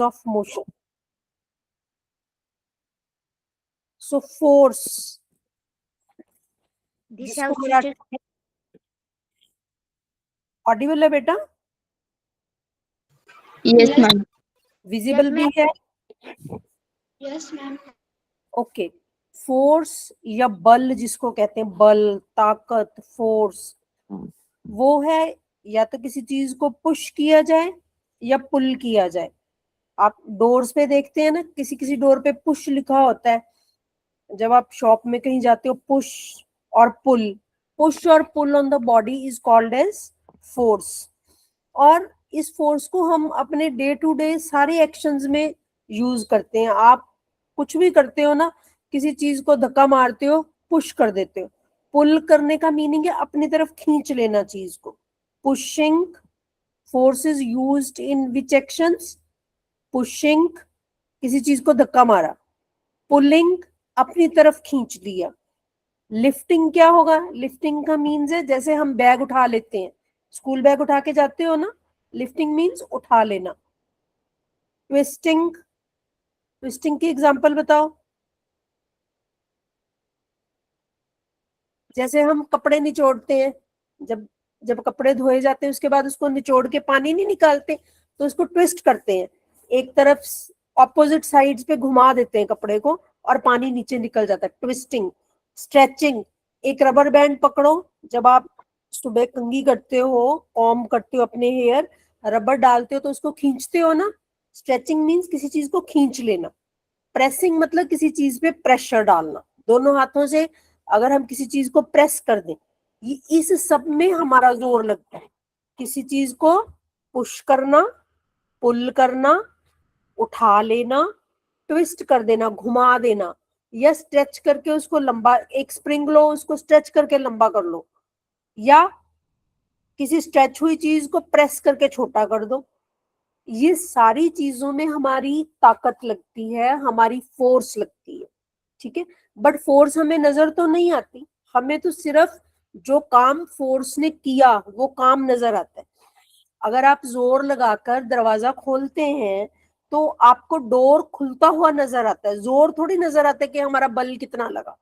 of motion. So force, This जिसको have Marathi treated. Audible है बेटा, Yes, ma'am. विजिबल भी है, Yes, ma'am. ओके। फोर्स या बल जिसको कहते हैं, बल, ताकत, फोर्स, वो है या तो किसी चीज को पुश किया जाए या पुल किया जाए। आप डोर्स पे देखते हैं ना, किसी किसी डोर पे पुश लिखा होता है। जब आप शॉप में कहीं जाते हो, पुश और पुल, पुश और pull on the body is called as force. और इस फोर्स को हम अपने डे टू डे सारे एक्शंस में यूज करते हैं। आप कुछ भी करते हो ना, किसी चीज को धक्का मारते हो, पुश कर देते हो। पुल करने का मीनिंग है अपनी तरफ खींच लेना चीज को। Pushing force is used in which actions? Pushing, किसी चीज को धक्का मारा। पुलिंग, अपनी तरफ खींच लिया। लिफ्टिंग क्या होगा? लिफ्टिंग का मीन्स है जैसे हम बैग उठा लेते हैं, स्कूल बैग उठा के जाते हो ना, लिफ्टिंग मीन्स उठा लेना। ट्विस्टिंग, ट्विस्टिंग की एग्जांपल बताओ। जैसे हम कपड़े निचोड़ते हैं, जब जब कपड़े धोए जाते हैं उसके बाद उसको निचोड़ के पानी नहीं निकालते, तो उसको ट्विस्ट करते हैं, एक तरफ ऑपोजिट साइड्स पे घुमा देते हैं कपड़े को और पानी नीचे निकल जाता है, ट्विस्टिंग। स्ट्रेचिंग, एक रबर बैंड पकड़ो, जब आप सुबह कंघी करते हो, कॉम्ब करते हो अपने हेयर, रबर डालते हो तो उसको खींचते हो ना, स्ट्रेचिंग मीन्स किसी चीज को खींच लेना। प्रेसिंग मतलब किसी चीज पे प्रेशर डालना, दोनों हाथों से अगर हम किसी चीज को प्रेस कर दें, ये इस सब में हमारा जोर लगता है। किसी चीज को पुश करना, पुल करना, उठा लेना, ट्विस्ट कर देना, घुमा देना, या स्ट्रेच करके उसको लंबा, एक स्प्रिंग लो, उसको स्ट्रेच करके लंबा कर लो, या किसी स्ट्रेच हुई चीज को प्रेस करके छोटा कर दो। ये सारी चीजों में हमारी ताकत लगती है, हमारी फोर्स लगती है, ठीक है। बट फोर्स हमें नजर तो नहीं आती, हमें तो सिर्फ जो काम फोर्स ने किया वो काम नजर आता है। अगर आप जोर लगाकर दरवाजा खोलते हैं तो आपको डोर खुलता हुआ नजर आता है, जोर थोड़ी नजर आता है कि हमारा बल कितना लगा।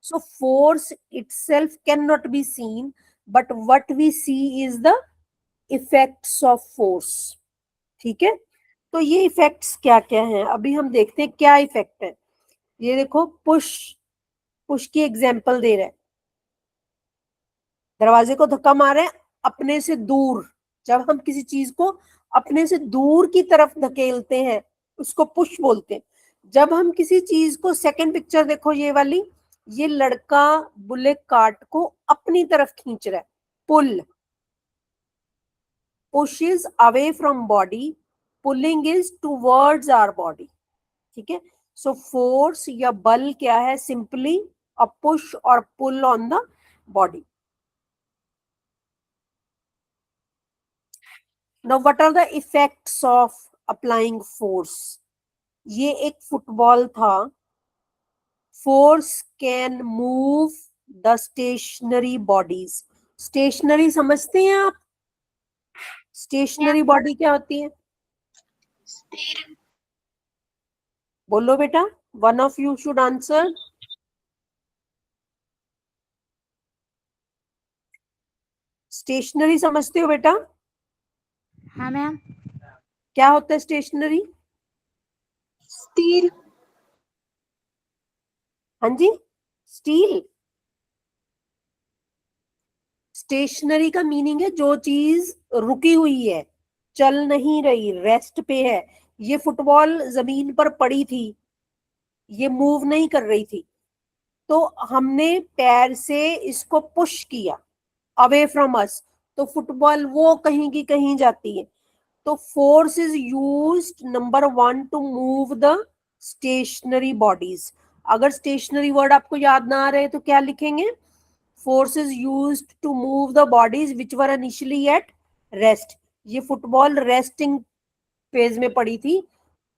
So force itself can not be seen, but what we see is the effects of force, ठीक है। तो ये इफेक्ट्स क्या क्या हैं, अभी हम देखते हैं क्या इफेक्ट है। ये देखो, पुश, पुश की एग्जांपल दे रहा है, दरवाजे को धक्का मारे अपने से दूर, जब हम किसी चीज को अपने से दूर की तरफ धकेलते हैं उसको पुश बोलते हैं। जब हम किसी चीज को, सेकंड पिक्चर देखो ये वाली, ये लड़का बुलेट कार्ट को अपनी तरफ खींच रहा है, pull. Push is away from body, pulling is towards our body, ठीक है। सो फोर्स या बल क्या है? सिंपली अ पुश और pull on the body. Now what are the effects of applying force? ये एक फुटबॉल था। Force can move the stationary bodies. Stationary समझते हैं आप? स्टेशनरी बॉडी क्या होती है? बोलो बेटा, one of you should answer. Stationary समझते हो बेटा? हाँ मैम। क्या होता है स्टेशनरी? स्टील। हाँ जी, स्टील। स्टेशनरी का मीनिंग है जो चीज रुकी हुई है, चल नहीं रही, रेस्ट पे है। ये फुटबॉल जमीन पर पड़ी थी, ये मूव नहीं कर रही थी, तो हमने पैर से इसको पुश किया अवे फ्रॉम अस, तो फुटबॉल वो कहीं की कहीं जाती है। तो force is used number 1 to move the stationary bodies. अगर स्टेशनरी वर्ड आपको याद ना आ रहे तो क्या लिखेंगे? Force is used to move the bodies which were initially at rest. ये फुटबॉल रेस्टिंग फेज में पड़ी थी,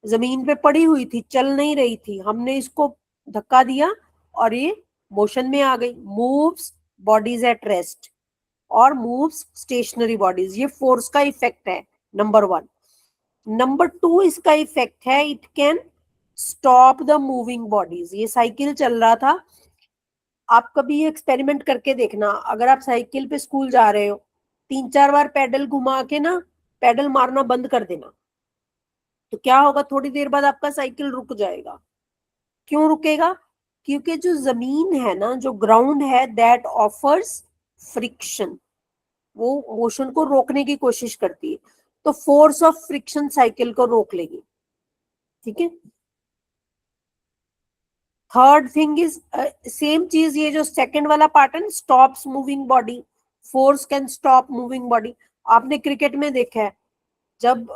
जमीन पे पड़ी हुई थी, चल नहीं रही थी, हमने इसको धक्का दिया और ये मोशन में आ गई। मूव्स बॉडीज एट रेस्ट और मूव्स स्टेशनरी बॉडीज, ये फोर्स का इफेक्ट है नंबर 1। नंबर 2 इसका इफेक्ट है, it can stop the moving bodies. ये साइकिल चल रहा था, आप कभी एक्सपेरिमेंट करके देखना, अगर आप साइकिल पे स्कूल जा रहे हो 3-4 बार पैडल घुमा के ना पैडल मारना बंद कर देना, तो क्या होगा, थोड़ी देर बाद आपका साइकिल रुक जाएगा। क्यों रुकेगा? क्योंकि जो जमीन है ना, जो ग्राउंड है, दैट ऑफर्स फ्रिक्शन, वो मोशन को रोकने की कोशिश करती है, तो फोर्स ऑफ फ्रिक्शन साइकिल को रोक लेगी। ठीक है। थर्ड थिंग इज सेम चीज, ये जो सेकंड वाला पार्ट है, stops moving body, force can stop moving body. आपने क्रिकेट में देखा है, जब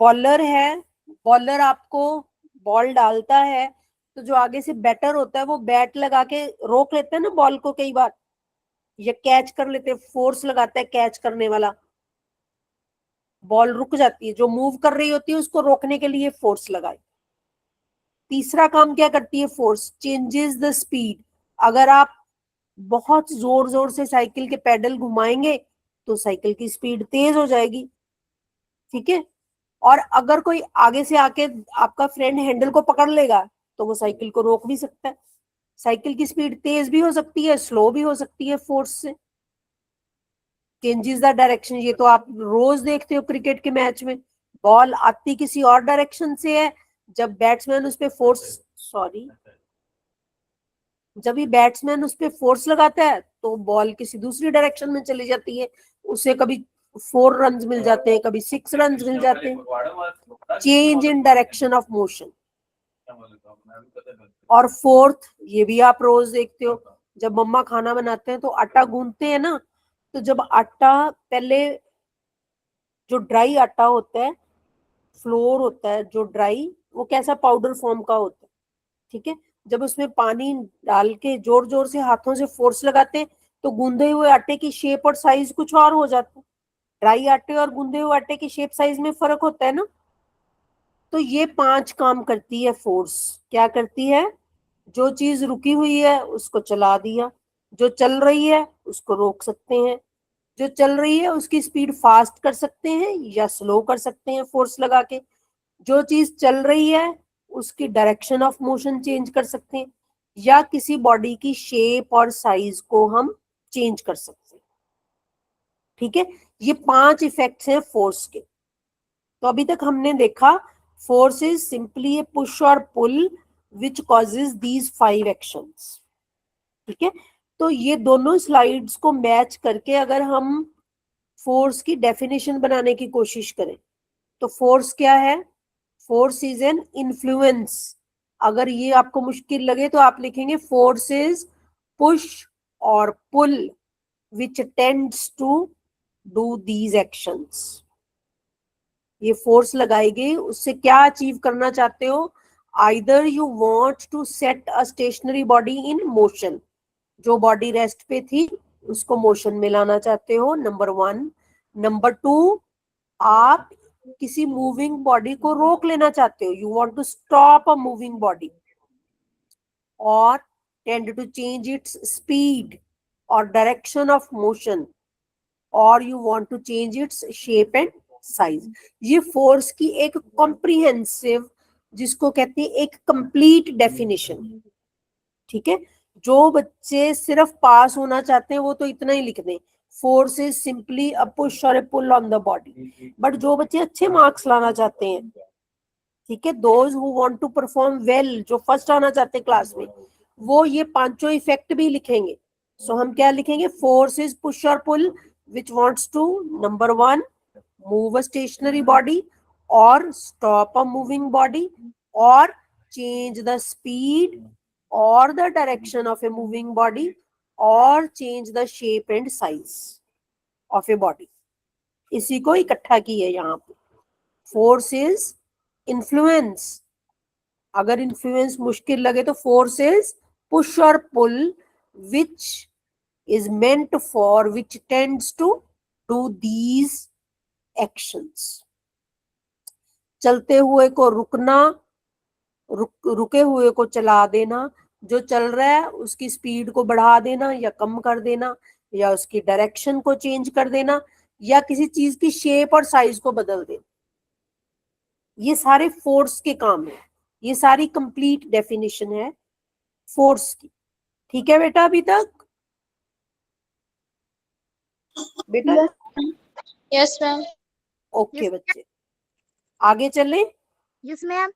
बॉलर है, बॉलर आपको बॉल डालता है, तो जो आगे से बैटर होता है वो बैट लगा के रोक लेते हैं ना बॉल को, कई बार या कैच कर लेते हैं, फोर्स लगाता है कैच करने वाला, बॉल रुक जाती है, जो मूव कर रही होती है उसको रोकने के लिए फोर्स लगाए। तीसरा काम क्या करती है फोर्स? Changes the speed. अगर आप बहुत जोर जोर से साइकिल के पैडल घुमाएंगे तो साइकिल की स्पीड तेज हो जाएगी। ठीक है। और अगर कोई आगे से आके आपका फ्रेंड हैंडल को पकड़ लेगा तो वो साइकिल को रोक भी सकता है। साइकिल की स्पीड तेज भी हो सकती है, स्लो भी हो सकती है फोर्स से। चेंजेस द डायरेक्शन, ये तो आप रोज देखते हो क्रिकेट के मैच में, बॉल आती किसी और डायरेक्शन से है, जब बैट्समैन उस पे जब ये बैट्समैन उस पे फोर्स लगाता है तो बॉल किसी दूसरी डायरेक्शन में चली जाती है, उसे कभी 4 रन मिल जाते हैं, कभी 6 रन मिल जाते हैं। Change in direction of motion. और फोर्थ, ये भी आप रोज देखते हो, जब मम्मा खाना बनाते हैं तो आटा गूंथते हैं ना, तो जब आटा पहले, जो ड्राई आटा होता है, फ्लोर होता है जो ड्राई, वो कैसा पाउडर फॉर्म का होता है। ठीक है। जब उसमें पानी डाल के जोर जोर से हाथों से फोर्स लगाते हैं तो गूंदे हुए आटे की शेप और साइज कुछ और हो जाता है। ड्राई आटे और गूंदे हुए आटे की शेप साइज में फर्क होता है ना। तो ये 5 काम करती है फोर्स। क्या करती है? जो चीज रुकी हुई है उसको चला दिया, जो चल रही है उसको रोक सकते हैं, जो चल रही है उसकी स्पीड फास्ट कर सकते हैं या स्लो कर सकते हैं फोर्स लगा के, जो चीज चल रही है उसकी डायरेक्शन ऑफ मोशन चेंज कर सकते हैं, या किसी बॉडी की शेप और साइज को हम चेंज कर सकते हैं। ठीक है। ये 5 इफेक्ट्स हैं फोर्स के। तो अभी तक हमने देखा force is simply A push और pull which causes these 5 actions. ठीक है। तो ये दोनों स्लाइड्स को मैच करके अगर हम फोर्स की डेफिनेशन बनाने की कोशिश करें तो फोर्स क्या है? Force is an influence. अगर ये आपको मुश्किल लगे तो आप लिखेंगे फोर्स इज पुश और pull which tends to do these actions. ये फोर्स लगाई गई, उससे क्या अचीव करना चाहते हो? Either you want to set a stationary body in motion, जो बॉडी रेस्ट पे थी उसको मोशन में लाना चाहते हो, नंबर 1। नंबर 2, आप किसी मूविंग बॉडी को रोक लेना चाहते हो, you want to stop a moving body और tend to change its speed और डायरेक्शन ऑफ मोशन, और you want to change its shape and size. ये फोर्स की एक कॉम्प्रिहेंसिव, जिसको कहते हैं एक कंप्लीट डेफिनेशन। ठीक है। जो बच्चे सिर्फ पास होना चाहते हैं वो तो इतना ही लिख दें, force is simply a push और a pull on the body. But जो बच्चे अच्छे मार्क्स लाना चाहते हैं, ठीक है, those who want to perform well, जो फर्स्ट आना चाहते हैं क्लास में, वो ये 5 इफेक्ट भी लिखेंगे। सो हम क्या लिखेंगे? फोर्स इज पुश और pull which wants to, number 1, move a stationary body और स्टॉप अ मूविंग बॉडी और change the speed or the direction of a moving body or change the shape and size of a body। इसी को इकट्ठा की है यहाँ पे। Force is influence, अगर इन्फ्लुएंस मुश्किल लगे तो फोर्स इज पुश और pull which is meant for, which tends to do these actions. चलते हुए को रुकना, रुके हुए को चला देना, जो चल रहा है उसकी स्पीड को बढ़ा देना या कम कर देना, या उसकी डायरेक्शन को चेंज कर देना, या किसी चीज की शेप और साइज को बदल देना। ये सारे फोर्स के काम है, ये सारी कंप्लीट डेफिनेशन है फोर्स की। ठीक है बेटा, अभी तक बेटा? Yes, ma'am. ओके Yes, बच्चे, आगे चलें। yes, ma'am.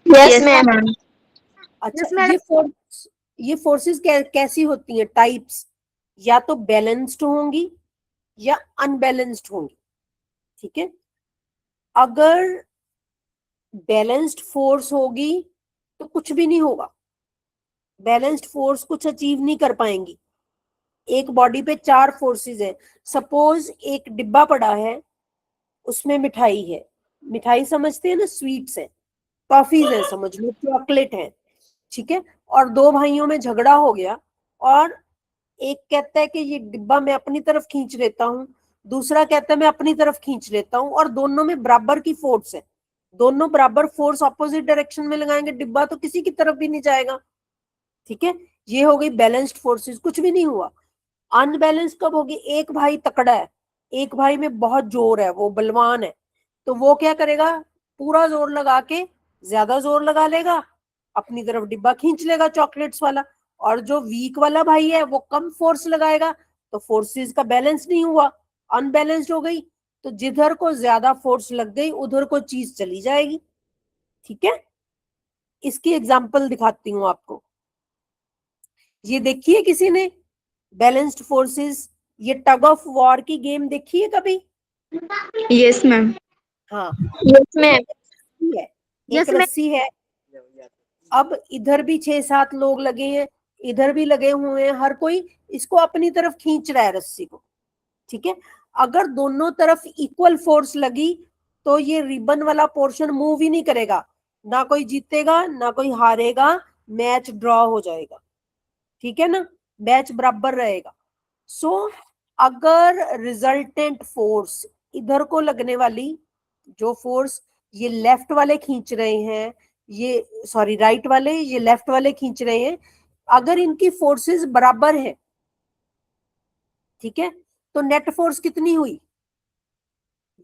Yes, ma'am. अच्छा, Yes, madam. ये फोर्सेस कैसी होती हैं, टाइप्स? या तो बैलेंस्ड होंगी या अनबैलेंस्ड होंगी। ठीक है, अगर बैलेंस्ड फोर्स होगी तो कुछ भी नहीं होगा, बैलेंस्ड फोर्स कुछ अचीव नहीं कर पाएंगी। एक बॉडी पे 4 फोर्सेस है, सपोज एक डिब्बा पड़ा है, उसमें मिठाई है, मिठाई समझते हैं ना, स्वीट्स है, टॉफीज है, समझ लो चॉकलेट है। ठीक है, और 2 भाइयों में झगड़ा हो गया, और एक कहता है कि ये डिब्बा मैं अपनी तरफ खींच लेता हूँ, दूसरा कहता है मैं अपनी तरफ खींच लेता हूँ, और दोनों में बराबर की फोर्स है, दोनों बराबर फोर्स ऑपोजिट डायरेक्शन में लगाएंगे, डिब्बा तो किसी की तरफ भी नहीं जाएगा। ठीक है, ये हो गई बैलेंस्ड फोर्सेस, कुछ भी नहीं हुआ। अनबैलेंस कब होगी? एक भाई तकड़ा है, एक भाई में बहुत जोर है, वो बलवान है, तो वो क्या करेगा, पूरा जोर लगा के, ज्यादा जोर लगा लेगा, अपनी तरफ डिब्बा खींच लेगा चॉकलेट्स वाला, और जो वीक वाला भाई है वो कम फोर्स लगाएगा, तो फोर्सेस का बैलेंस नहीं हुआ, अनबैलेंस्ड हो गई। तो जिधर को ज्यादा फोर्स लग गई उधर को चीज चली जाएगी। ठीक है, इसकी एग्जांपल दिखाती हूँ आपको। ये देखिए किसी ने बैलेंस्ड फोर्सेस, ये टग ऑफ वॉर की गेम देखी है कभी? Yes, ma'am. हाँ, Yes, इसमें ma'am. एक रस्सी है, एक Yes, ma'am. रस्सी है, अब इधर भी 6-7 लोग लगे हैं, इधर भी लगे हुए हैं, हर कोई इसको अपनी तरफ खींच रहा है रस्सी को। ठीक है, अगर दोनों तरफ इक्वल फोर्स लगी तो ये रिबन वाला पोर्शन मूव ही नहीं करेगा, ना कोई जीतेगा ना कोई हारेगा, मैच ड्रॉ हो जाएगा। ठीक है ना, मैच बराबर रहेगा। सो अगर रिजल्टेंट फोर्स, इधर को लगने वाली जो फोर्स, ये लेफ्ट वाले खींच रहे हैं, ये सॉरी राइट वाले, ये लेफ्ट वाले खींच रहे हैं, अगर इनकी फोर्सेस बराबर है, ठीक है, तो नेट फोर्स कितनी हुई?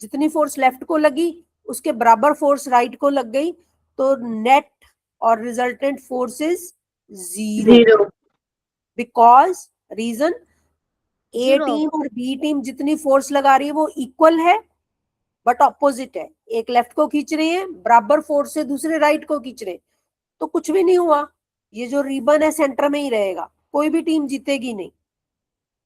जितनी फोर्स लेफ्ट को लगी उसके बराबर फोर्स राइट को लग गई, तो नेट और resultant forces zero. Zero. Because reason, A Zero. Team और बी टीम जितनी फोर्स लगा रही है वो इक्वल है, बट ऑपोजिट है, एक लेफ्ट को खींच रही है बराबर फोर्स से, दूसरे राइट को खींच रहे, तो कुछ भी नहीं हुआ, ये जो रिबन है सेंटर में ही रहेगा, कोई भी टीम जीतेगी नहीं।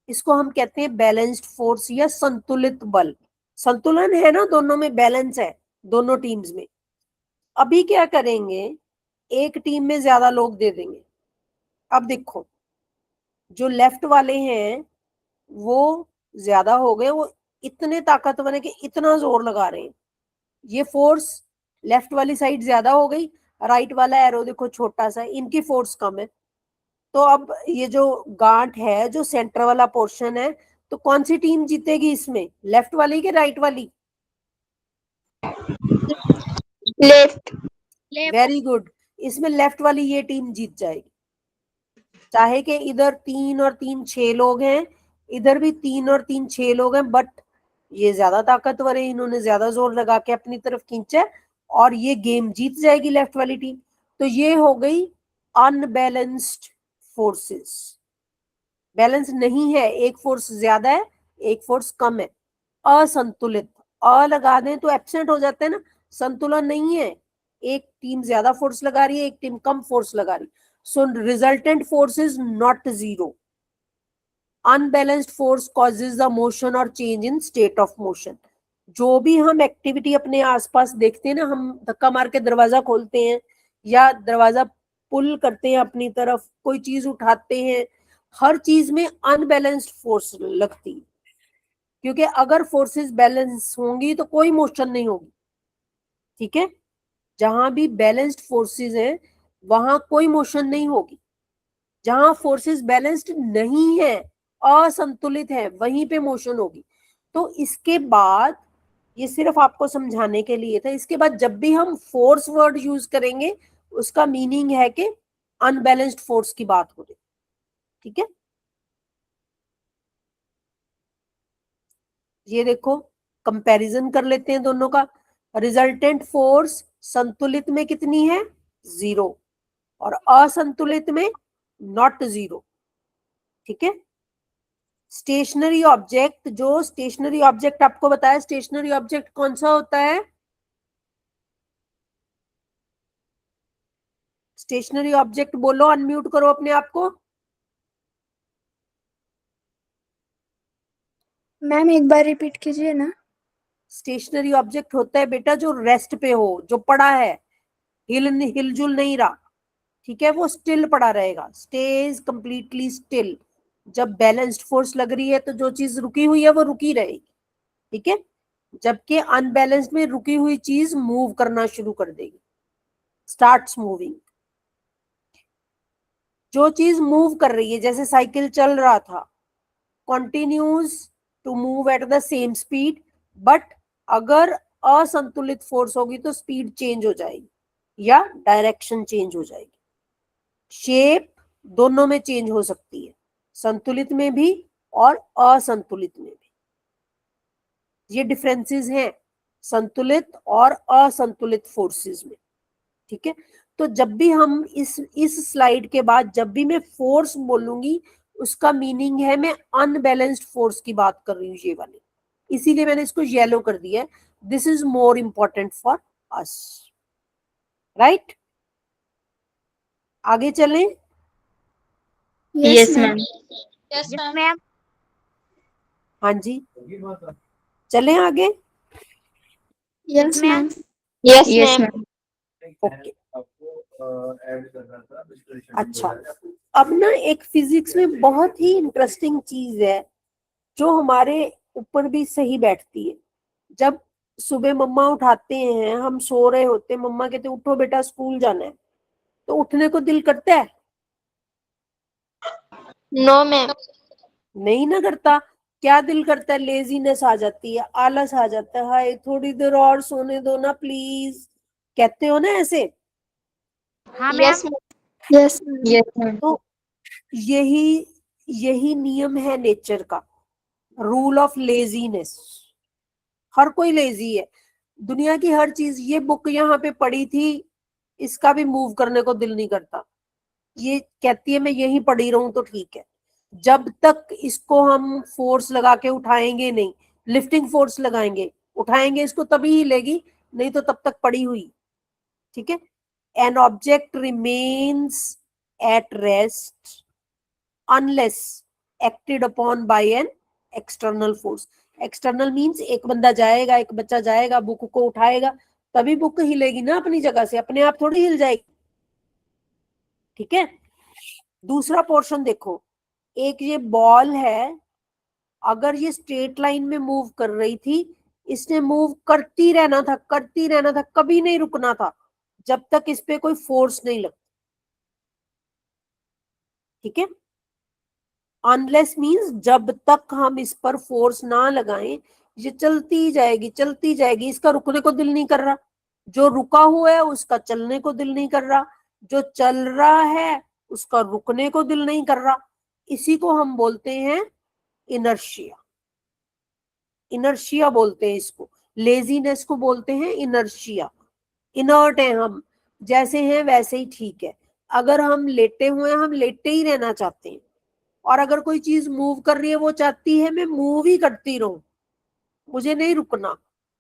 इसको हम कहते हैं बैलेंस्ड फोर्स या संतुलित बल। संतुलन है ना, दोनों में बैलेंस है, दोनों टीम्स में। अभी क्या करेंगे, एक टीम में ज्यादा लोग दे देंगे। अब देखो, जो लेफ्ट वाले हैं वो ज्यादा हो गए, वो इतने ताकतवर है कि इतना जोर लगा रहे हैं, ये फोर्स लेफ्ट वाली साइड ज्यादा हो गई, राइट वाला एरो देखो छोटा सा है, इनकी फोर्स कम है। तो अब ये जो गांठ है, जो सेंटर वाला पोर्शन है, तो कौन सी टीम जीतेगी इसमें, लेफ्ट वाली के राइट वाली? Left. Left. वेरी गुड, इसमें लेफ्ट वाली ये टीम जीत जाएगी, चाहे कि इधर 3 और 3 6 लोग हैं, इधर भी 3 और 3 6 लोग हैं, बट ये ज्यादा ताकतवर है, इन्होंने ज्यादा जोर लगा के अपनी तरफ खींचा, और ये गेम जीत जाएगी लेफ्ट वाली टीम। तो ये हो गई अनबैलेंस्ड फोर्सेस, बैलेंस नहीं है, एक फोर्स ज्यादा है एक फोर्स कम है, असंतुलित। अ लगा दें तो एब्सेंट हो जाते हैं ना, संतुलन नहीं है, एक टीम ज्यादा फोर्स लगा रही है, एक टीम कम फोर्स लगा रही, so resultant force is not zero. Unbalanced force causes the motion और change in state of motion. जो भी हम एक्टिविटी अपने आसपास देखते हैं ना, हम धक्का मार के दरवाजा खोलते हैं या दरवाजा पुल करते हैं अपनी तरफ, कोई चीज उठाते हैं, हर चीज में अनबैलेंस्ड फोर्स लगती है, क्योंकि अगर फोर्सेस बैलेंस होंगी तो कोई मोशन नहीं होगी। ठीक है, जहां भी बैलेंस्ड फोर्सेस हैं वहां कोई मोशन नहीं होगी, जहां फोर्सेस बैलेंस्ड नहीं है, असंतुलित है, वहीं पे मोशन होगी। तो इसके बाद, ये सिर्फ आपको समझाने के लिए था, इसके बाद जब भी हम फोर्स वर्ड यूज करेंगे उसका मीनिंग है कि अनबैलेंस्ड फोर्स की बात हो रही। ठीक है, ये देखो कंपैरिजन कर लेते हैं दोनों का। रिजल्टेंट फोर्स संतुलित में कितनी है? 0, और असंतुलित में नॉट 0। ठीक है। स्टेशनरी ऑब्जेक्ट, जो स्टेशनरी ऑब्जेक्ट आपको बताया, स्टेशनरी ऑब्जेक्ट कौन सा होता है? स्टेशनरी ऑब्जेक्ट बोलो, अनम्यूट करो अपने आप को। मैम एक बार रिपीट कीजिए ना। स्टेशनरी ऑब्जेक्ट होता है बेटा जो रेस्ट पे हो, जो पड़ा है, हिलजुल नहीं रहा। ठीक है, वो स्टिल पड़ा रहेगा, स्टेज कंप्लीटली स्टिल। जब बैलेंस्ड फोर्स लग रही है तो जो चीज रुकी हुई है वो रुकी रहेगी। ठीक है, जबकि अनबैलेंस्ड में रुकी हुई चीज मूव करना शुरू कर देगी, स्टार्ट्स मूविंग। जो चीज मूव कर रही है, जैसे साइकिल चल रहा था, continues to move at the same speed, but अगर असंतुलित फोर्स होगी तो स्पीड चेंज हो जाएगी या डायरेक्शन चेंज हो जाएगी। शेप दोनों में चेंज हो सकती है, संतुलित में भी और असंतुलित में भी। ये डिफरेंसेस हैं संतुलित और असंतुलित फोर्सेस में। ठीक है, तो जब भी हम इस स्लाइड के बाद जब भी मैं फोर्स बोलूंगी, उसका मीनिंग है मैं अनबैलेंस्ड फोर्स की बात कर रही हूँ, ये वाली। इसीलिए मैंने इसको येलो कर दिया है। This is more important for us, right. आगे चलें। Yes ma'am. Yes, ma'am. हाँ जी, चलें आगे। Yes ma'am. Ma'am. Yes ma'am. Okay, अच्छा। अब ना एक फिजिक्स में बहुत ही इंटरेस्टिंग चीज है जो हमारे ऊपर भी सही बैठती है। जब सुबह मम्मा उठाते हैं, हम सो रहे होते, मम्मा कहते उठो बेटा स्कूल जाना है, तो उठने को दिल करता है? No ma'am. नहीं ना करता। क्या दिल करता है? लेजीनेस आ जाती है, आलस आ जाता है, हाय थोड़ी देर और सोने दो ना प्लीज, कहते हो ना ऐसे। हाँ ma'am. Yes ma'am. Yes ma'am. तो यही यही नियम है नेचर का, रूल ऑफ लेजीनेस। हर कोई लेजी है, दुनिया की हर चीज। ये बुक यहाँ पे पड़ी थी, इसका भी मूव करने को दिल नहीं करता। ये कहती है मैं यहीं पड़ी रहूं तो ठीक है। जब तक इसको हम फोर्स लगा के उठाएंगे नहीं, लिफ्टिंग फोर्स लगाएंगे, उठाएंगे इसको तभी हिलेगी, नहीं तो तब तक पड़ी हुई। ठीक है। An object remains at rest unless acted upon bye an external force. External means एक बंदा जाएगा, एक बच्चा जाएगा, बुक को उठाएगा, तभी बुक हिलेगी ना अपनी जगह से, अपने आप थोड़ी हिल जाएगी। ठीक है। दूसरा पोर्शन देखो, एक ये बॉल है, अगर ये स्ट्रेट लाइन में मूव कर रही थी, इसने मूव करती रहना था, करती रहना था, कभी नहीं रुकना था जब तक इस पे कोई फोर्स नहीं लगता। ठीक है। अनलेस मींस जब तक हम इस पर फोर्स ना लगाएं, ये चलती जाएगी, चलती जाएगी, इसका रुकने को दिल नहीं कर रहा। जो रुका हुआ है उसका चलने को दिल नहीं कर रहा, जो चल रहा है उसका रुकने को दिल नहीं कर रहा। इसी को हम बोलते हैं इनर्शिया। इनर्शिया बोलते हैं इसको, लेजीनेस को बोलते हैं इनर्शिया। इनर्ट है हम, जैसे हैं वैसे ही ठीक है। अगर हम लेटे हुए हैं, हम लेटे ही रहना चाहते हैं, और अगर कोई चीज मूव कर रही है, वो चाहती है मैं मूव ही करती रहूं, मुझे नहीं रुकना,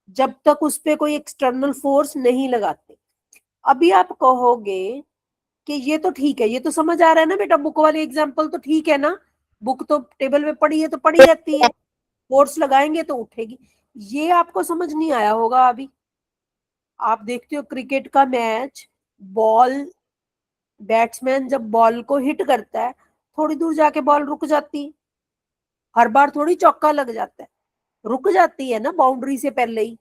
जब तक उस पर कोई एक्सटर्नल फोर्स नहीं लगाते। अभी आप कहोगे कि ये तो ठीक है, ये तो समझ आ रहा है ना बेटा, बुक वाली एग्जांपल तो ठीक है ना, बुक तो टेबल में पड़ी है तो पड़ी रहती है, फोर्स लगाएंगे तो उठेगी। ये आपको समझ नहीं आया होगा अभी। आप देखते हो क्रिकेट का मैच, बॉल, बैट्समैन जब बॉल को हिट करता है, थोड़ी दूर जाके बॉल रुक जाती है, हर बार थोड़ी चौका लग जाता है, रुक जाती है ना बाउंड्री से पहले ही।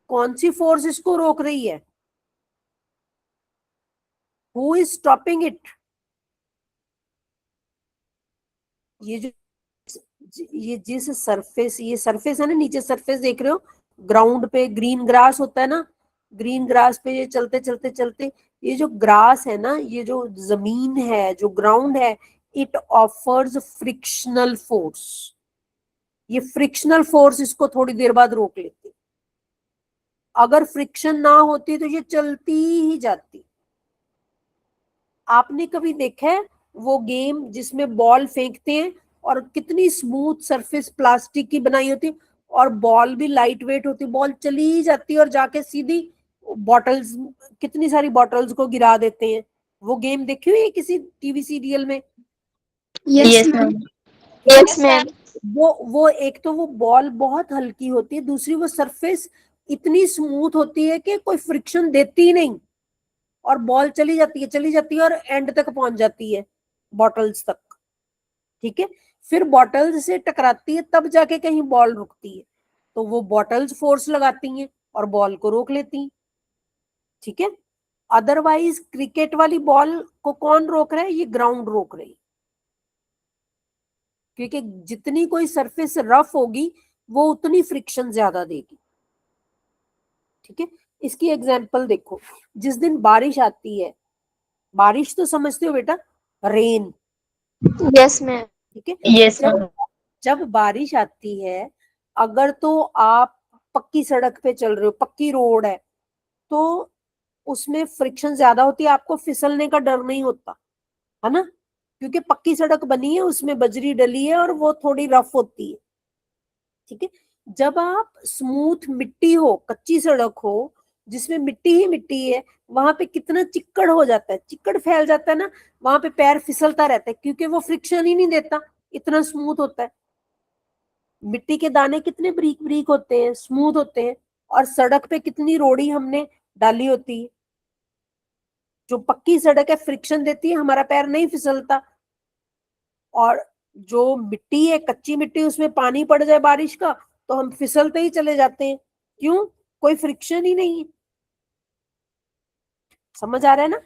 कौन सी फोर्स इसको रोक रही है? Who is stopping it? ये जो ये जिस सरफेस, ये सरफेस है ना, नीचे सरफेस देख रहे हो, ग्राउंड पे ग्रीन ग्रास होता है ना, ग्रीन ग्रास पे ये चलते चलते चलते, ये जो ग्रास है ना, ये जो जमीन है, जो ग्राउंड है, इट ऑफर्स फ्रिक्शनल फोर्स। ये फ्रिक्शनल फोर्स इसको थोड़ी देर बाद रोक लेती। अगर फ्रिक्शन ना होती तो ये चलती ही जाती। आपने कभी देखा है वो गेम जिसमें बॉल फेंकते हैं और कितनी स्मूथ सरफेस प्लास्टिक की बनाई होती और बॉल भी लाइट वेट होती, बॉल चली जाती और जाके सीधी बॉटल्स, कितनी सारी बॉटल्स को गिरा देते हैं। वो गेम देखी हुई है किसी टीवी सीरियल में? Yes, ma'am. ठीक है? Yes, ma'am. वो एक तो वो बॉल बहुत हल्की होती है, दूसरी वो सरफेस इतनी स्मूथ होती है कि कोई फ्रिक्शन देती ही नहीं और बॉल चली जाती है और एंड तक पहुंच जाती है बॉटल्स तक। ठीक है, फिर बॉटल्स से टकराती है तब जाके कहीं बॉल रुकती है, तो वो बॉटल्स फोर्स लगाती हैं और बॉल को रोक लेती हैं। ठीक है, अदरवाइज क्रिकेट वाली बॉल को कौन रोक रहा है? ये ग्राउंड रोक रही है, क्योंकि जितनी कोई सरफेस रफ होगी वो उतनी फ्रिक्शन ज्यादा देगी। ठीक है, इसकी एग्जांपल देखो, जिस दिन बारिश आती है, बारिश तो समझते हो बेटा, रेन। Yes, ma'am. ठीक है, Yes, जब ma'am. जब बारिश आती है, अगर तो आप पक्की सड़क पे चल रहे हो, पक्की रोड है, तो उसमें फ्रिक्शन ज्यादा होती है, आपको फिसलने का डर नहीं होता है ना, क्योंकि पक्की सड़क बनी है, उसमें बजरी डली है और वो थोड़ी रफ होती है। ठीक है, जब आप स्मूथ मिट्टी हो, कच्ची सड़क हो जिसमें मिट्टी ही मिट्टी है, वहां पे कितना चिक्कड़ हो जाता है, चिक्कड़ फैल जाता है ना, वहां पे पैर फिसलता रहता है क्योंकि वो फ्रिक्शन ही नहीं देता, इतना स्मूथ होता है। मिट्टी के दाने कितने ब्रीक ब्रीक होते हैं, स्मूथ होते हैं, और सड़क पे कितनी रोड़ी हमने डाली होती है। जो पक्की सड़क है फ्रिक्शन देती है, हमारा पैर नहीं फिसलता, और जो मिट्टी है, कच्ची मिट्टी, उसमें पानी पड़ जाए बारिश का तो हम फिसलते ही चले जाते हैं। क्यों? कोई फ्रिक्शन ही नहीं है। समझ आ रहा है ना?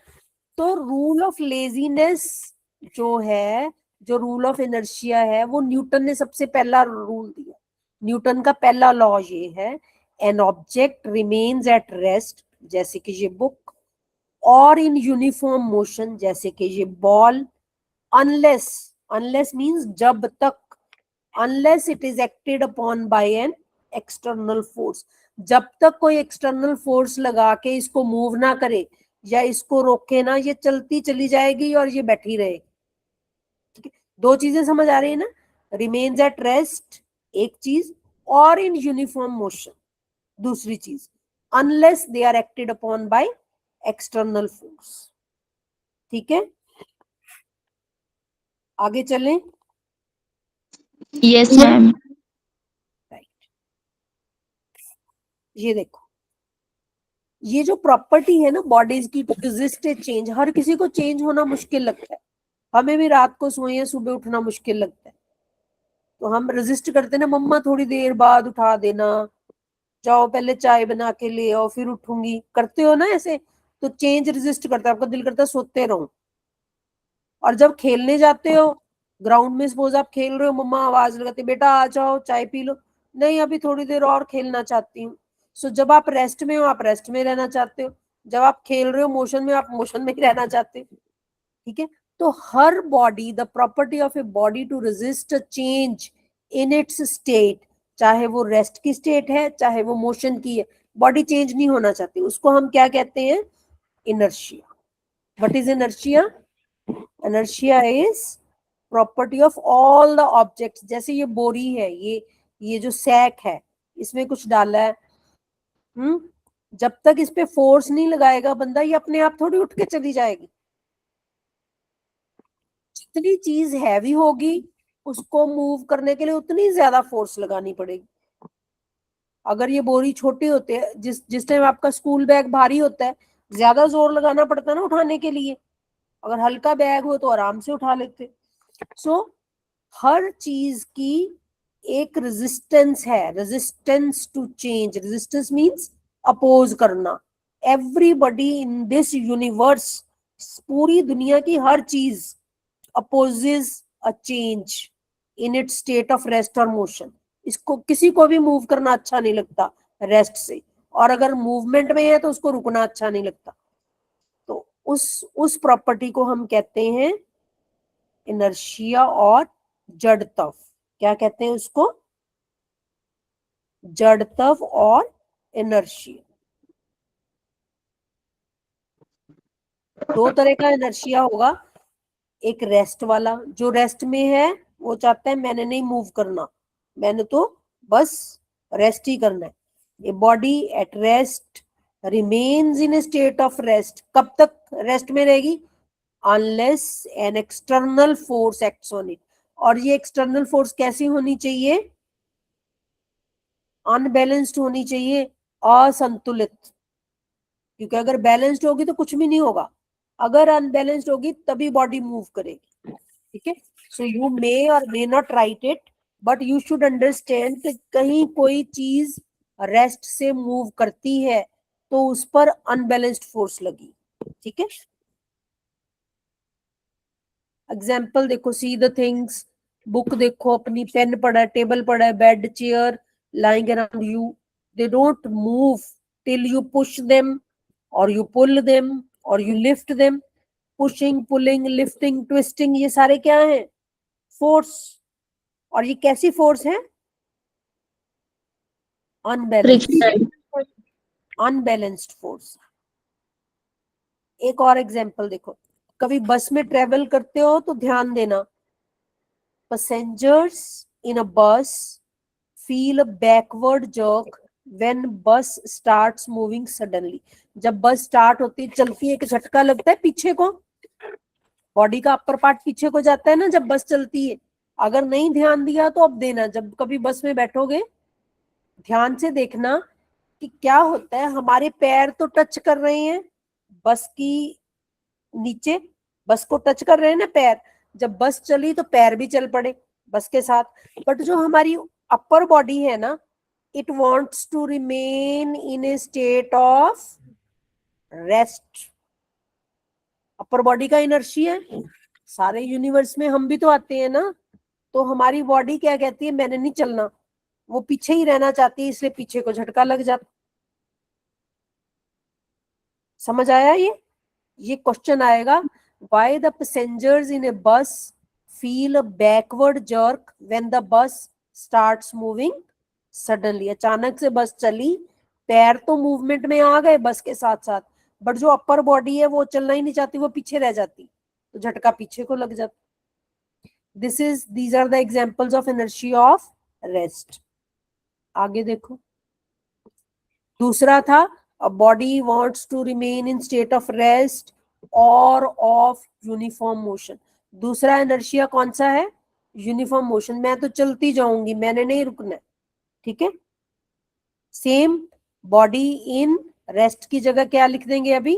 तो रूल ऑफ लेजीनेस जो है, जो रूल ऑफ इनर्शिया है, वो न्यूटन ने सबसे पहला रूल दिया। न्यूटन का पहला लॉ ये है, an object remains at rest, जैसे कि ये बुक, और इन यूनिफॉर्म मोशन, जैसे कि ये बॉल, अनलेस, अनलेस मीन्स जब तक, unless it is acted upon bye an external force, जब तक कोई एक्सटर्नल फोर्स लगा के इसको मूव ना करे या इसको रोके ना, ये चलती चली जाएगी और ये बैठी रहेगी। ठीक है, दो चीजें समझ आ रही है ना? रिमेन्स एट रेस्ट एक चीज, और इन यूनिफॉर्म मोशन दूसरी चीज, unless they are acted upon by external force. ठीक है, आगे चलें। Yes, ma'am. राइट, ये देखो, ये जो प्रॉपर्टी है ना बॉडीज की, टू रेजिस्ट चेंज, हर किसी को चेंज होना मुश्किल लगता है, हमें भी रात को सोए या सुबह उठना मुश्किल लगता है, तो हम रेजिस्ट करते ना, मम्मा थोड़ी देर बाद उठा देना, जाओ पहले चाय बना के ले आओ फिर उठूंगी, करते हो ना ऐसे, तो चेंज रेजिस्ट करता है, आपका दिल करता है सोते रहो। और जब खेलने जाते हो ग्राउंड में, सपोज आप खेल रहे हो, मम्मा आवाज लगाती, बेटा आ जाओ चाय पी लो, नहीं अभी थोड़ी देर और खेलना चाहती हूँ। सो जब आप रेस्ट में हो, आप रेस्ट में रहना चाहते हो, जब आप खेल रहे हो मोशन में, आप मोशन में ही रहना चाहते हो। ठीक है, तो हर body, the property of a body to resist a change in its state, चाहे वो रेस्ट की स्टेट है चाहे वो मोशन की है, बॉडी चेंज नहीं होना चाहती, उसको हम क्या कहते हैं? Inertia. What is inertia? Inertia is property of all the objects. जैसे ये बोरी है, ये जो सैक है, इसमें कुछ डाला है, जब तक इस पे फोर्स नहीं लगाएगा बंदा, ये अपने आप थोड़ी उठ के चली जाएगी। जितनी चीज हैवी होगी उसको मूव करने के लिए उतनी ज्यादा फोर्स लगानी पड़ेगी। अगर ये बोरी छोटी होती है, जिस टाइम आपका स्कूल बैग भारी होता है, ज्यादा जोर लगाना पड़ता है ना उठाने के लिए, अगर हल्का बैग हो तो आराम से उठा लेते। सो हर चीज की एक रेजिस्टेंस है, resistance to change, resistance means oppose करना। एवरीबॉडी इन दिस यूनिवर्स, पूरी दुनिया की हर चीज opposes a change in its state of rest और मोशन। इसको किसी को भी मूव करना अच्छा नहीं लगता रेस्ट से, और अगर मूवमेंट में है तो उसको रुकना अच्छा नहीं लगता। तो उस प्रॉपर्टी को हम कहते हैं इनर्शिया और जड़त्व। क्या कहते हैं उसको? जड़त्व और इनर्शिया। दो तरह का इनर्शिया होगा, एक रेस्ट वाला, जो रेस्ट में है वो चाहता है मैंने नहीं मूव करना, मैंने तो बस रेस्ट ही करना है। A body at rest remains in a state of rest, कब तक रेस्ट में रहेगी? Unless an external force acts on it. और ये एक्सटर्नल फोर्स कैसी होनी चाहिए? अनबैलेंस्ड होनी चाहिए, असंतुलित, क्योंकि अगर बैलेंस्ड होगी तो कुछ भी नहीं होगा, अगर अनबैलेंस्ड होगी तभी बॉडी मूव करेगी। ठीक है, सो यू मे और may not right it, but you should understand कि कहीं कोई चीज रेस्ट से मूव करती है तो उस पर अनबैलेंस्ड फोर्स लगी। ठीक है, एग्जाम्पल देखो, सी द थिंग्स, बुक देखो अपनी, पेन पड़ा है, टेबल पड़ा है, bed, chair lying around you, they don't move till you push them or you pull them or you lift them. pushing, pulling, lifting, twisting, ये सारे क्या हैं? फोर्स। और ये कैसी फोर्स है? Unbalanced, unbalanced force. एक और एग्जांपल देखो, कभी बस में ट्रेवल करते हो तो ध्यान देना, पैसेंजर्स इन अ बस feel a backward jerk when bus starts moving suddenly. जब बस स्टार्ट होती चलती है, एक झटका लगता है पीछे को, बॉडी का अपर पार्ट पीछे को जाता है ना जब बस चलती है। अगर नहीं ध्यान दिया तो अब देना, जब कभी बस में बैठोगे ध्यान से देखना कि क्या होता है, हमारे पैर तो टच कर रहे हैं बस की नीचे, बस को टच कर रहे हैं ना पैर, जब बस चली तो पैर भी चल पड़े बस के साथ, बट जो हमारी अपर बॉडी है ना, it wants to remain in a state of rest. Upper body का इनर्शिया है, सारे यूनिवर्स में हम भी तो आते हैं ना, तो हमारी बॉडी क्या कहती है, मैंने नहीं चलना, वो पीछे ही रहना चाहती है, इसलिए पीछे को झटका लग जाता। समझ आया? ये क्वेश्चन आएगा, व्हाई द पैसेंजर्स इन ए बस feel a backward jerk when the bus starts moving suddenly. अचानक से बस चली, पैर तो मूवमेंट में आ गए बस के साथ साथ, बट जो अपर बॉडी है वो चलना ही नहीं चाहती, वो पीछे रह जाती, तो झटका पीछे को लग जाता। these are the examples of inertia of rest. आगे देखो, दूसरा था, a body wants to remain in state of rest or of uniform motion. दूसरा inertia कौन सा है? यूनिफॉर्म मोशन, मैं तो चलती जाऊंगी, मैंने नहीं रुकना। ठीक है, सेम बॉडी इन रेस्ट की जगह क्या लिख देंगे अभी?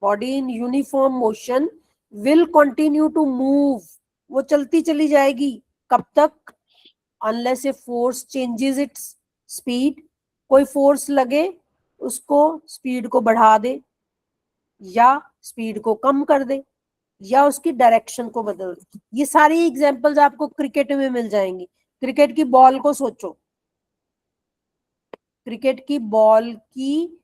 Body in uniform motion will continue to move, वो चलती चली जाएगी, कब तक? Unless a force changes its speed, कोई फोर्स लगे उसको स्पीड को बढ़ा दे या स्पीड को कम कर दे या उसकी डायरेक्शन को बदल दे। ये सारी एग्जांपल्स आपको क्रिकेट में मिल जाएंगी। क्रिकेट की बॉल को सोचो, क्रिकेट की बॉल की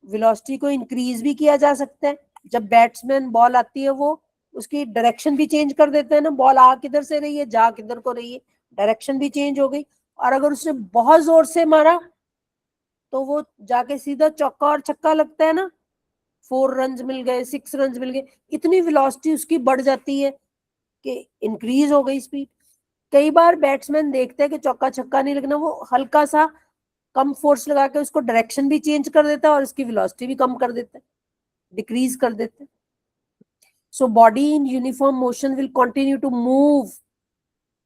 वेलोसिटी को इंक्रीज भी किया जा सकता है, जब बैट्समैन बॉल आती है वो उसकी डायरेक्शन भी चेंज कर देते हैं ना, बॉल आ किधर से रही है जा किधर को रही है, डायरेक्शन भी चेंज हो गई, और अगर उसने बहुत जोर से मारा तो वो जाके सीधा चौका और छक्का लगता है ना, 4 रन मिल गए, 6 रन मिल गए, इतनी वेलोसिटी उसकी बढ़ जाती है कि इंक्रीज हो गई स्पीड। कई बार बैट्समैन देखते हैं कि चौका छक्का नहीं लगना, वो हल्का सा कम फोर्स लगा के उसको डायरेक्शन भी चेंज कर देता है और उसकी वेलोसिटी भी कम कर देता है, डिक्रीज कर देते हैं। So body in uniform motion will continue to move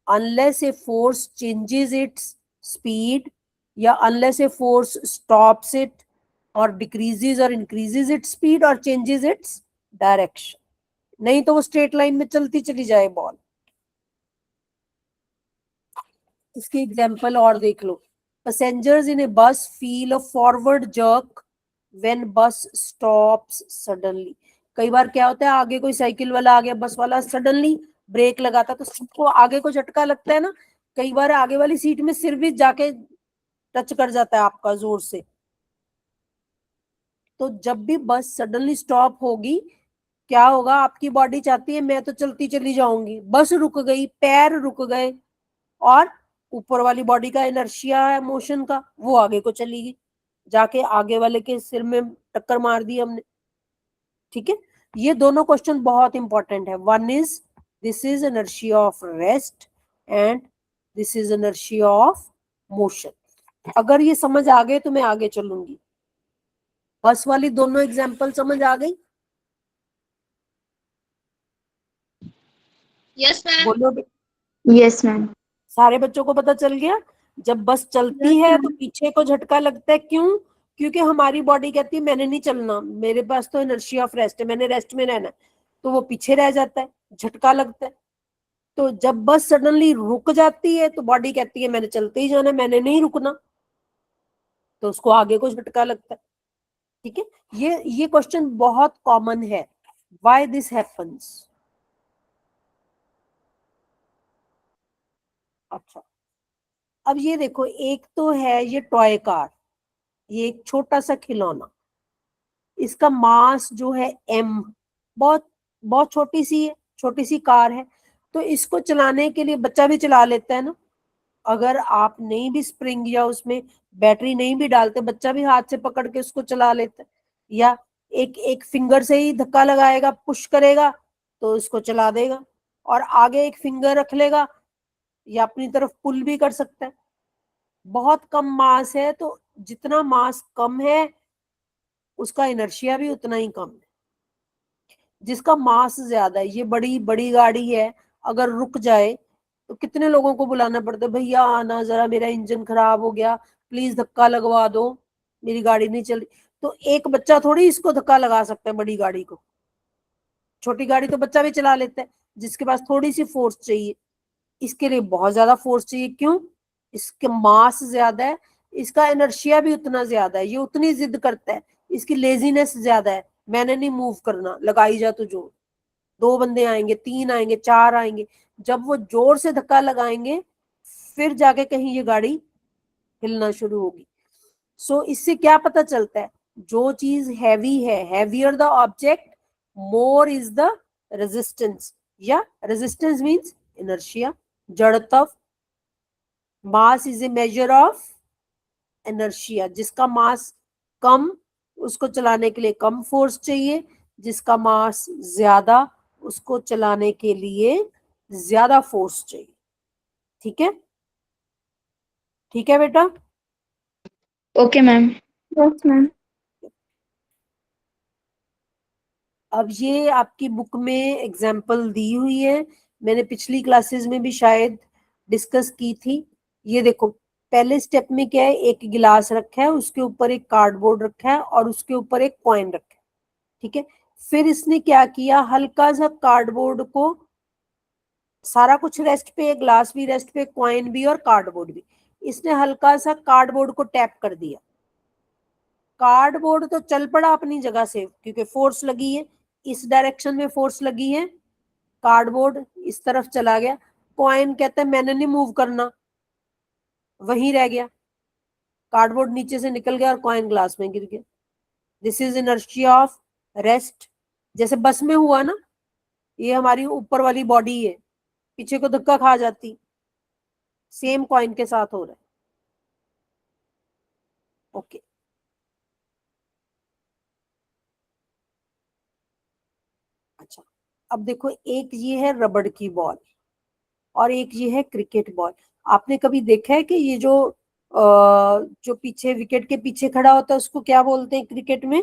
unless a force changes its speed या unless a force stops it or decreases or increases its speed or changes its direction, नहीं तो वो straight line में चलती चली जाए ball. इसकी example और देख लो, पैसेंजर्स इन ए बस feel a forward jerk when bus stops suddenly. कई बार क्या होता है, आगे कोई साइकिल वाला आ गया, बस वाला सडनली ब्रेक लगाता तो सबको आगे को झटका लगता है ना, कई बार आगे वाली सीट में सिर भी जाके टच कर जाता है आपका जोर से। तो जब भी बस सडनली स्टॉप होगी क्या होगा, आपकी बॉडी चाहती है मैं तो चलती चली जाऊंगी, बस रुक गई, पैर रुक गए, और ऊपर वाली बॉडी का इनर्शिया है मोशन का, वो आगे को चली गई। जाके आगे वाले के सिर में टक्कर मार दी हमने। ठीक है, ये दोनों क्वेश्चन बहुत इंपॉर्टेंट है। One is this is inertia of rest and this is inertia of motion. अगर ये समझ आ गए तो मैं आगे चलूंगी। बस वाली दोनों एग्जाम्पल समझ आ गई? Yes ma'am. बोलो Yes, ma'am. सारे बच्चों को पता चल गया? जब बस चलती Yes, है ma'am. तो पीछे को झटका लगता है, क्यों? क्योंकि हमारी बॉडी कहती है मैंने नहीं चलना, मेरे पास तो इनर्शिया ऑफ रेस्ट है, मैंने रेस्ट में रहना है, तो वो पीछे रह जाता है, झटका लगता है। तो जब बस सडनली रुक जाती है तो बॉडी कहती है मैंने चलते ही जाना है, मैंने नहीं रुकना, तो उसको आगे को झटका लगता है। ठीक है, ये क्वेश्चन बहुत कॉमन है, व्हाई दिस हैपेंस। अच्छा, अब ये देखो, एक तो है ये टॉय कार, ये एक छोटा सा खिलौना, इसका मास जो है m, बहुत बहुत छोटी सी है, छोटी सी कार है, तो इसको चलाने के लिए बच्चा भी चला लेता है ना। अगर आप नहीं भी स्प्रिंग या उसमें बैटरी नहीं भी डालते, बच्चा भी हाथ से पकड़ के उसको चला लेता है, या एक एक फिंगर से ही धक्का लगाएगा, पुश करेगा तो उसको चला देगा, और आगे एक फिंगर रख लेगा या अपनी तरफ पुल भी कर सकता है। बहुत कम मास है, तो जितना मास कम है उसका इनर्शिया भी उतना ही कम है। जिसका मास ज्यादा है, ये बड़ी बड़ी गाड़ी है, अगर रुक जाए तो कितने लोगों को बुलाना पड़ता है, भैया आना जरा, मेरा इंजन खराब हो गया, प्लीज धक्का लगवा दो, मेरी गाड़ी नहीं चल रही। तो एक बच्चा थोड़ी इसको धक्का लगा सकता है बड़ी गाड़ी को, छोटी गाड़ी तो बच्चा भी चला लेता है जिसके पास थोड़ी सी फोर्स चाहिए। इसके लिए बहुत ज्यादा फोर्स चाहिए, क्यों? इसके मास ज्यादा है, इसका इनर्शिया भी उतना ज्यादा है, ये उतनी जिद करता है, इसकी लेजीनेस ज्यादा है, मैंने नहीं मूव करना, लगाई जा तो जोर। दो बंदे आएंगे, तीन आएंगे, चार आएंगे, जब वो जोर से धक्का लगाएंगे फिर जाके कहीं ये गाड़ी हिलना शुरू होगी। सो इससे क्या पता चलता है, जो चीज हैवी है, heavier the object more is the resistance, या रेजिस्टेंस मींस इनर्शिया, जड़त्व। Mass is a measure of inertia, जिसका मास कम उसको चलाने के लिए कम फोर्स चाहिए, जिसका मास ज्यादा उसको चलाने के लिए ज्यादा फोर्स चाहिए। ठीक है, ठीक है बेटा? Okay, ma'am. Yes, ma'am. अब ये आपकी बुक में एग्जाम्पल दी हुई है, मैंने पिछली क्लासेस में भी शायद डिस्कस की थी। ये देखो, पहले स्टेप में क्या है, एक गिलास रखा है, उसके ऊपर एक कार्डबोर्ड रखा है और उसके ऊपर एक कॉइन रखा है। ठीक है, फिर इसने क्या किया, हल्का सा कार्डबोर्ड को, सारा कुछ रेस्ट पे, ग्लास भी रेस्ट पे, कॉइन भी और कार्डबोर्ड भी, इसने हल्का सा कार्डबोर्ड को टैप कर दिया। कार्डबोर्ड तो चल पड़ा अपनी जगह से, क्योंकि फोर्स लगी है, इस डायरेक्शन में फोर्स लगी है, कार्डबोर्ड इस तरफ चला गया। कॉइन कहता है मैंने नहीं मूव करना, वहीं रह गया, कार्डबोर्ड नीचे से निकल गया और कॉइन ग्लास में गिर गया। This is inertia of rest. जैसे बस में हुआ ना, ये हमारी ऊपर वाली बॉडी है, पीछे को धक्का खा जाती, सेम कॉइन के साथ हो रहा है। ओके, अच्छा, अब देखो, एक ये है रबड़ की बॉल और एक ये है क्रिकेट बॉल। आपने कभी देखा है कि ये जो पीछे विकेट के पीछे खड़ा होता है उसको क्या बोलते हैं क्रिकेट में?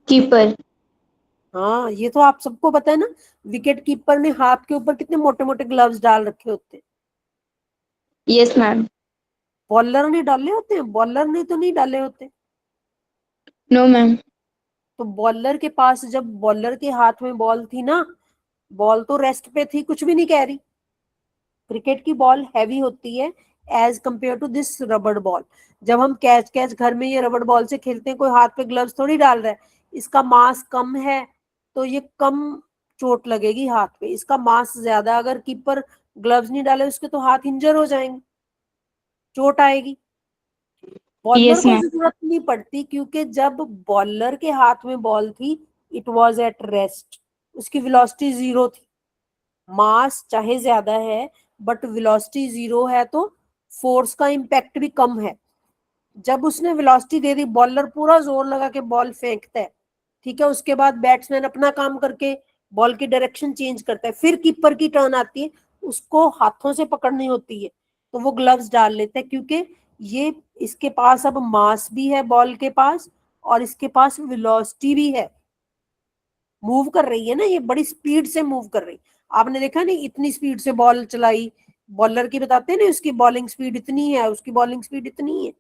Keeper. हाँ, ये तो आप सबको पता है ना। विकेट कीपर ने हाथ के ऊपर कितने मोटे मोटे ग्लव्स डाल रखे होते हैं। Yes, ma'am. बॉलर ने डाले होते हैं? बॉलर ने तो नहीं डाले होते। No, ma'am. तो बॉलर के पास, जब बॉलर के हाथ में बॉल थी ना, बॉल तो रेस्ट पे थी, कुछ भी नहीं कह रही। क्रिकेट की बॉल हैवी होती है एज कंपेयर टू दिस रबड़ बॉल। जब हम कैच कैच घर में ये रबड़ बॉल से खेलते हैं, कोई हाथ पे ग्लव्स थोड़ी डाल रहा है, इसका मास कम है तो ये कम चोट लगेगी हाथ पे। इसका मास ज्यादा, अगर कीपर ग्लव्स नहीं डाले उसके तो हाथ इंजर हो जाएंगे, चोट आएगी। बॉलर Yes, को ma'am. जरूरत नहीं पड़ती, क्योंकि जब बॉलर के हाथ में बॉल थी इट वॉज एट रेस्ट, उसकी वेलोसिटी जीरो थी। मास चाहे ज्यादा है बट वेलोसिटी जीरो है, तो फोर्स का इम्पैक्ट भी कम है। जब उसने वेलोसिटी दे दी, बॉलर पूरा जोर लगा के बॉल फेंकता है, ठीक है, उसके बाद बैट्समैन अपना काम करके बॉल की डायरेक्शन चेंज करता है, फिर कीपर की टर्न आती है, उसको हाथों से पकड़नी होती है, तो वो ग्लव्स डाल लेते हैं, क्योंकि ये इसके पास अब मास भी है बॉल के पास, और इसके पास वेलोसिटी भी है, मूव कर रही है ना, ये बड़ी स्पीड से मूव कर रही। आपने देखा नहीं, इतनी स्पीड से बॉल चलाई, बॉलर की बताते हैं ना, उसकी बॉलिंग स्पीड इतनी है, उसकी बॉलिंग स्पीड इतनी है।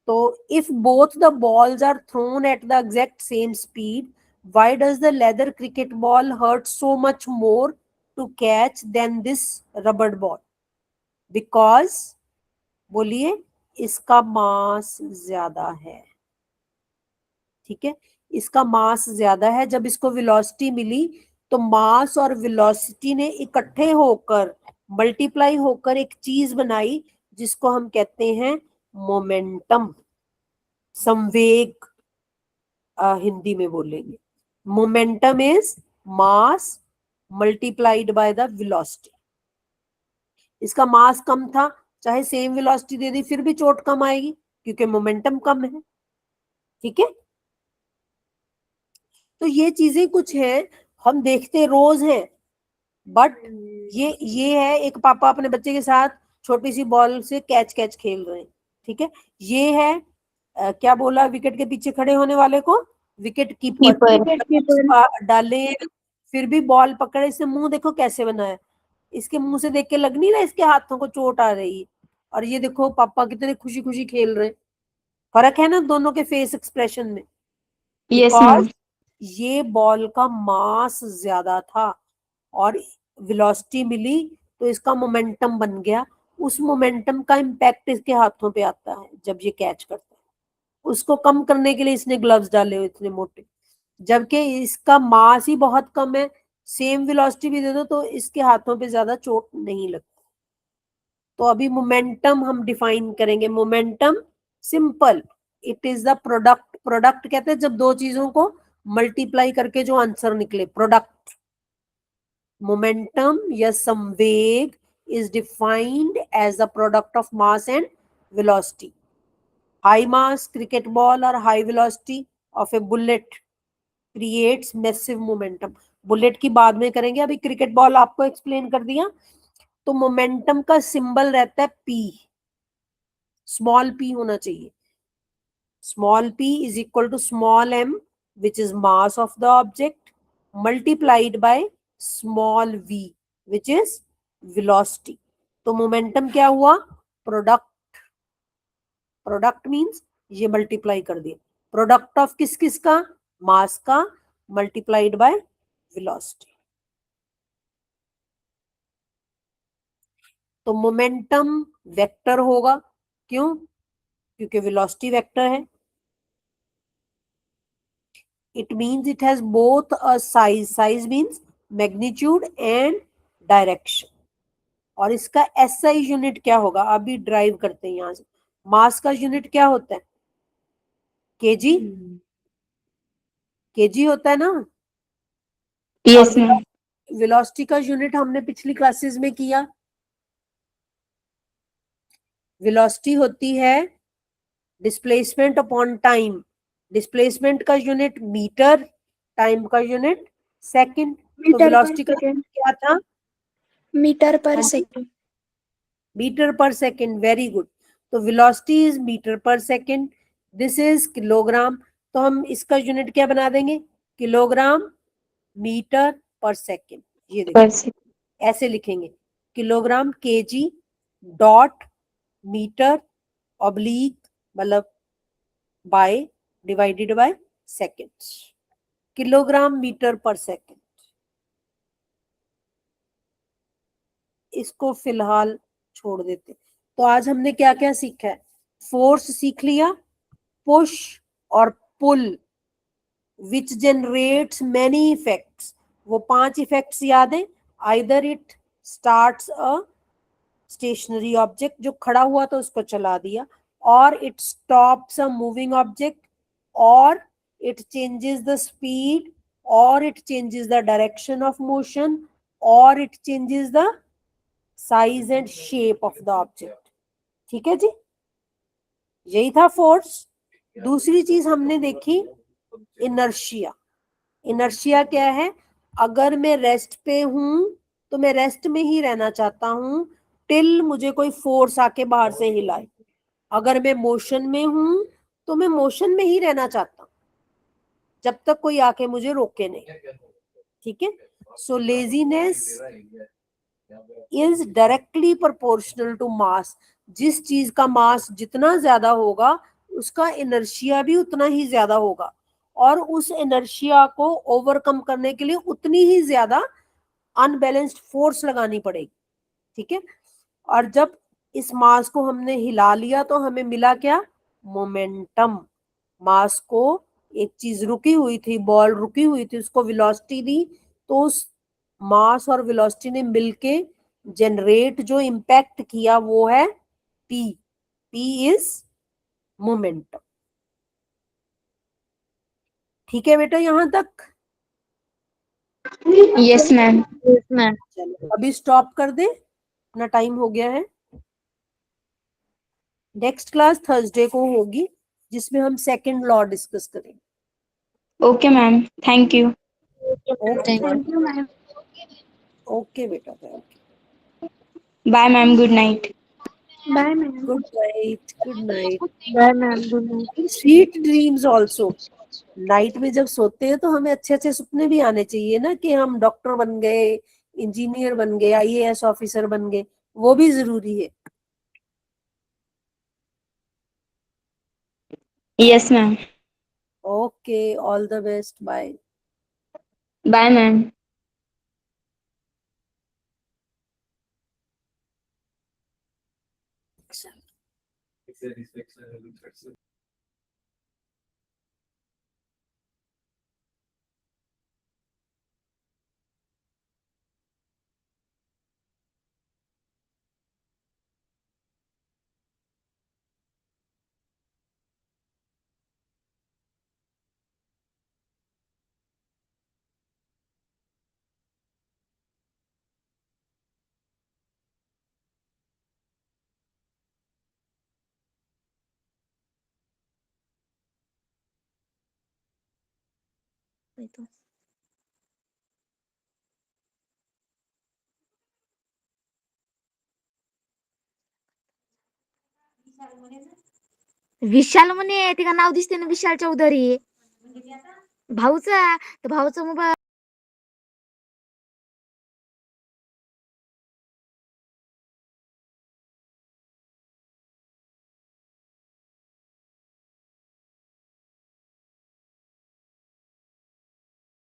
तो if both the balls are thrown at the exact same speed, why does the leather cricket ball hurt so much more to catch than this rubber ball? Because, बोलिए, इसका मास ज्यादा है, ठीक है, इसका मास ज्यादा है। जब इसको वेलोसिटी मिली तो मास और वेलोसिटी ने इकट्ठे होकर, मल्टीप्लाई होकर एक चीज बनाई जिसको हम कहते हैं मोमेंटम, संवेग, हिंदी में बोलेंगे। Momentum is mass multiplied by the velocity. इसका मास कम था, चाहे सेम वेलोसिटी दे दी फिर भी चोट कम आएगी, क्योंकि मोमेंटम कम है, ठीक है। तो ये चीजें कुछ हैं, हम देखते रोज हैं, बट ये है, एक पापा अपने बच्चे के साथ छोटी सी बॉल से कैच कैच खेल रहे हैं, ठीक है। ये है क्या बोला, विकेट के पीछे खड़े होने वाले को विकेट कीपर डाले, फिर भी बॉल पकड़े, इसने मुंह देखो कैसे बनाया, इसके मुंह से देख के लग नहीं रहा इसके हाथों को चोट आ रही है, और ये देखो पापा कितने खुशी खुशी खेल रहे हैं। फर्क है ना दोनों के फेस एक्सप्रेशन में, Yes, ma'am. ये बॉल का मास ज्यादा था और वेलोसिटी मिली तो इसका मोमेंटम बन गया, उस मोमेंटम का इम्पैक्ट इसके हाथों पे आता है जब ये कैच करता है, उसको कम करने के लिए इसने ग्लव्स डाले हुए इतने मोटे, जबकि इसका मास ही बहुत कम है, सेम वेलोसिटी भी दे दो तो इसके हाथों पे ज्यादा चोट नहीं लगती। तो अभी मोमेंटम हम डिफाइन करेंगे। Momentum simple, it is the product, product कहते हैं जब दो चीजों को मल्टीप्लाई करके जो आंसर निकले, प्रोडक्ट। मोमेंटम या संवेग is defined as the product of mass and velocity. High mass cricket ball or high velocity of a bullet creates massive momentum. Bullet की बाद में करेंगे, अभी क्रिकेट बॉल आपको एक्सप्लेन कर दिया। तो मोमेंटम का सिंबल रहता है पी, स्मॉल पी होना चाहिए। Small p is equal to small m, which is mass of the object, multiplied by small v, which is velocity. तो मोमेंटम क्या हुआ, प्रोडक्ट, प्रोडक्ट मींस ये मल्टीप्लाई कर दिया, प्रोडक्ट ऑफ किस किस का, मास का मल्टीप्लाइड बाय वेलोसिटी। तो मोमेंटम वेक्टर होगा, क्यों, क्योंकि वेलोसिटी वेक्टर है। It means it has both a size, size means magnitude and direction. और इसका SI यूनिट क्या होगा, अभी ड्राइव करते हैं यहां से। मास का यूनिट क्या होता है, केजी, केजी होता है ना। Yes, ma'am. वेलोसिटी का यूनिट हमने पिछली क्लासेस में किया, वेलोसिटी होती है डिस्प्लेसमेंट अपॉन टाइम, डिस्प्लेसमेंट का यूनिट मीटर, टाइम का यूनिट सेकंड। तो वेलोसिटी का क्या था, metre per second. Metre per second, very good. तो velocity is metre per second, this is kilogram, तो हम इसका यूनिट क्या बना देंगे, किलोग्राम मीटर पर सेकंड। ये देखिए ऐसे लिखेंगे, kilogram KG dot metre oblique मतलब by divided by second, kilogram metre per second. इसको फिलहाल छोड़ देते। तो आज हमने क्या क्या सीखा है, फोर्स सीख लिया, पुश और pull which generates many effects, वो 5 इफेक्ट्स याद है, either it starts a stationary object, जो खड़ा हुआ तो उसको चला दिया, और it stops a moving object, और इट चेंजेस द स्पीड, और it changes the direction of motion, और it changes the size and shape of the object. ठीक है जी। यही था फोर्स। दूसरी चीज हमने देखी इनर्शिया। इनर्शिया क्या है? अगर मैं रेस्ट पे हूं तो मैं रेस्ट में ही रहना चाहता हूं टिल मुझे कोई फोर्स आके बाहर से हिलाए। अगर मैं मोशन में हूं तो मैं मोशन में ही रहना चाहता हूं जब तक कोई आके मुझे रोके नहीं। ठीक है। So laziness is directly proportional to mass. जिस चीज का मास जितना ज्यादा होगा उसका इनर्शिया भी उतना ही ज्यादा होगा, और उस इनर्शिया को ओवरकम करने के लिए उतनी ही ज्यादा अनबैलेंस्ड फोर्स लगानी पड़ेगी। ठीक है। और जब इस मास को हमने हिला लिया तो हमें मिला क्या? मोमेंटम। मास को, एक चीज रुकी हुई थी, बॉल रुकी हुई थी, उसको वेलोसिटी दी, तो उस मास और वेलोसिटी ने मिलके जनरेट जो इम्पैक्ट किया वो है पी। P is momentum. ठीक है बेटा यहां तक? Yes, ma'am. Yes, ma'am. चलो अभी स्टॉप कर दे, अपना टाइम हो गया है। नेक्स्ट क्लास थर्सडे को होगी जिसमें हम सेकंड लॉ डिस्कस करेंगे। Okay, ma'am. Thank you. Okay Thank you. ma'am. Okay बेटा, thank Bye, ma'am. Good night. Bye, you. ma'am. Good night, good night. Bye, ma'am. Good night. Sweet dreams also. Night में जब सोते हैं तो हमें अच्छे अच्छे सपने भी आने चाहिए ना, कि हम डॉक्टर बन गए, इंजीनियर बन गए, आईएएस ऑफिसर बन गए, वो भी जरूरी है। Yes, ma'am. Okay, all the best, bye. Bye, ma'am. Vishal म्हणे, ते का नाव दिसते ना विशाल चौधरी भाऊचा, तर भाऊचा मोबाईल